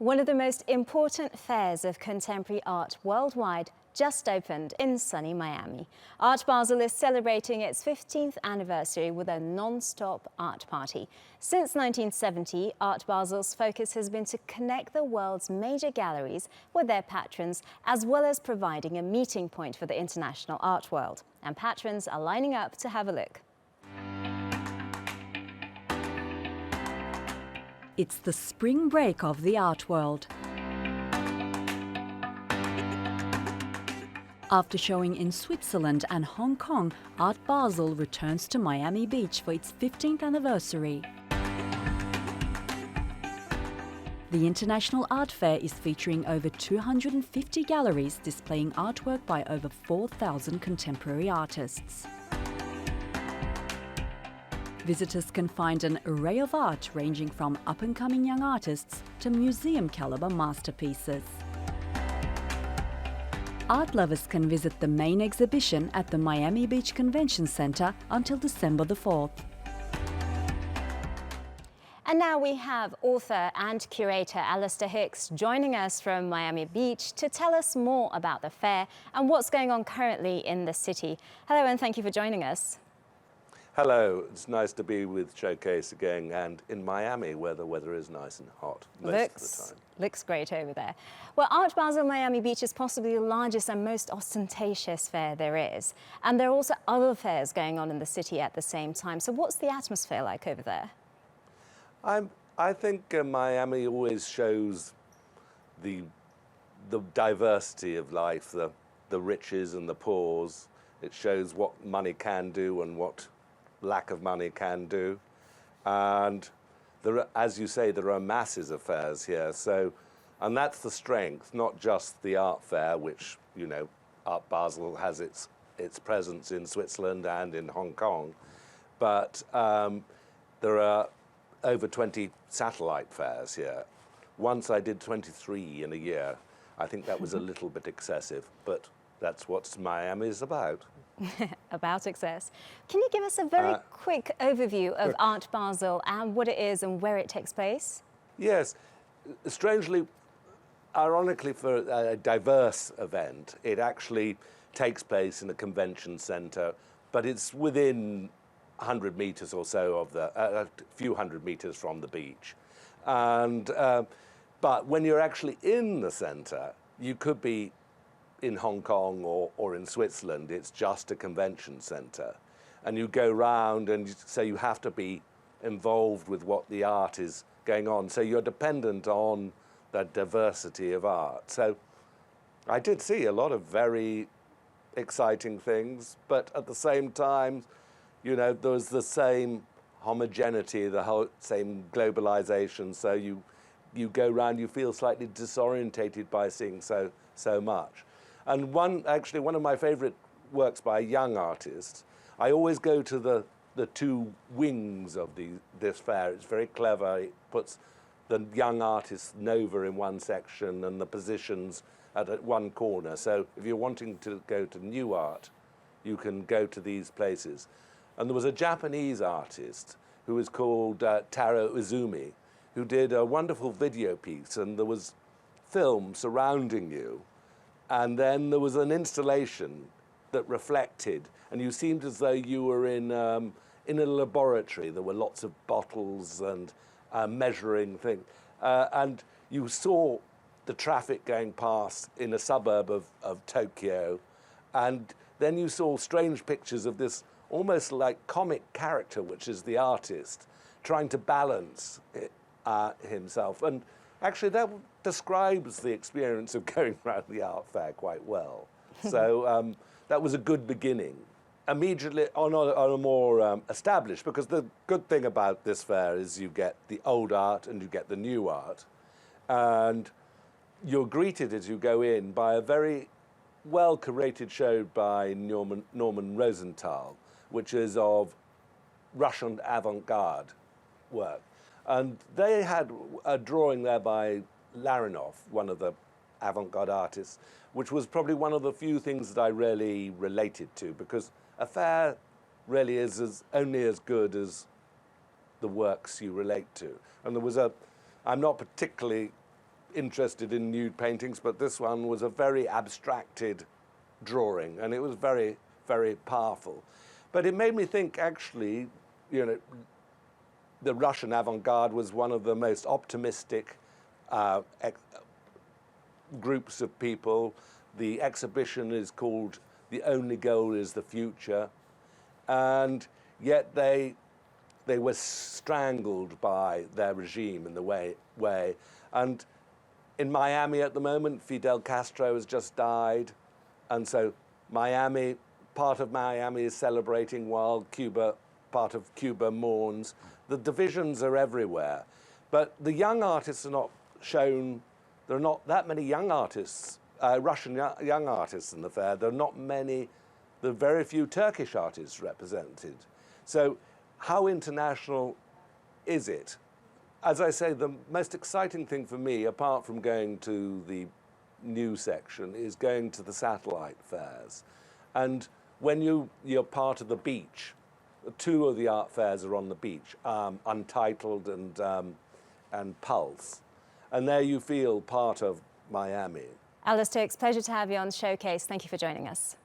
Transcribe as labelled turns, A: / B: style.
A: One of the most important fairs of contemporary art worldwide just opened in sunny Miami. Art Basel is celebrating its 15th anniversary with a non-stop art party. Since 1970, Art Basel's focus has been to connect the world's major galleries with their patrons, as well as providing a meeting point for the international art world. And patrons are lining up to have a look.
B: It's the spring break of the art world. After showing in Switzerland and Hong Kong, Art Basel returns to Miami Beach for its 15th anniversary. The International Art Fair is featuring over 250 galleries displaying artwork by over 4,000 contemporary artists. Visitors can find an array of art ranging from up-and-coming young artists to museum-caliber masterpieces. Art lovers can visit the main exhibition at the Miami Beach Convention Center until December the 4th.
A: And now we have author and curator Alistair Hicks joining us from Miami Beach to tell us more about the fair and what's going on currently in the city. Hello and thank you for joining us.
C: Hello, it's nice to be with Showcase again and in Miami where the weather is nice and hot most of the time.
A: Looks great over there. Well, Art Basel Miami Beach is possibly the largest and most ostentatious fair there is. And there are also other fairs going on in the city at the same time. So what's the atmosphere like over there?
C: I think Miami always shows the diversity of life, the riches and the poors. It shows what money can do and what lack of money can do, and as you say, there are masses of fairs here. And that's the strength, not just the art fair, which Art Basel has its presence in Switzerland and in Hong Kong, but there are over 20 satellite fairs here. Once I did 23 in a year. I think that was a little bit excessive, but that's what Miami is about.
A: About success. Can you give us a very quick overview of Art Basel and what it is and where it takes place?
C: Yes. Strangely, ironically, for a diverse event, it actually takes place in a convention center, but it's within 100 meters or so of a few hundred meters from the beach. And but when you're actually in the center, you could be in Hong Kong or in Switzerland. It's just a convention center. And you go round and so you have to be involved with what the art is going on. So you're dependent on the diversity of art. So I did see a lot of very exciting things, but at the same time, there was the same homogeneity, the whole same globalization. So you go around, you feel slightly disorientated by seeing so much. And one of my favorite works by a young artist, I always go to the two wings of this fair. It's very clever. It puts the young artist Nova in one section and the positions at one corner. So if you're wanting to go to new art, you can go to these places. And there was a Japanese artist who was called Taro Uzumi, who did a wonderful video piece, and there was film surrounding you. And then there was an installation that reflected, and you seemed as though you were in a laboratory. There were lots of bottles and measuring things. And you saw the traffic going past in a suburb of Tokyo. And then you saw strange pictures of this almost like comic character, which is the artist, trying to balance himself. And actually, that describes the experience of going around the art fair quite well. So that was a good beginning. Immediately on a more established, because the good thing about this fair is you get the old art and you get the new art. And you're greeted as you go in by a very well-curated show by Norman Rosenthal, which is of Russian avant-garde work. And they had a drawing there by Larinov, one of the avant-garde artists, which was probably one of the few things that I really related to, because a fair really is only as good as the works you relate to. And there was I'm not particularly interested in nude paintings, but this one was a very abstracted drawing, and it was very, very powerful. But it made me think, actually, you know, the Russian avant-garde was one of the most optimistic groups of people. The exhibition is called "The Only Goal is the Future," and yet they were strangled by their regime in the way. And in Miami at the moment, Fidel Castro has just died, and so part of Miami is celebrating while part of Cuba mourns. The divisions are everywhere, but the young artists are not shown. There are not that many young artists, Russian young artists in the fair. There are very few Turkish artists represented. So how international is it? As I say, the most exciting thing for me, apart from going to the new section, is going to the satellite fairs. And when you're part of the beach, 2 of the art fairs are on the beach, Untitled and Pulse. And there you feel part of Miami.
A: Alistair Hicks, pleasure to have you on Showcase. Thank you for joining us.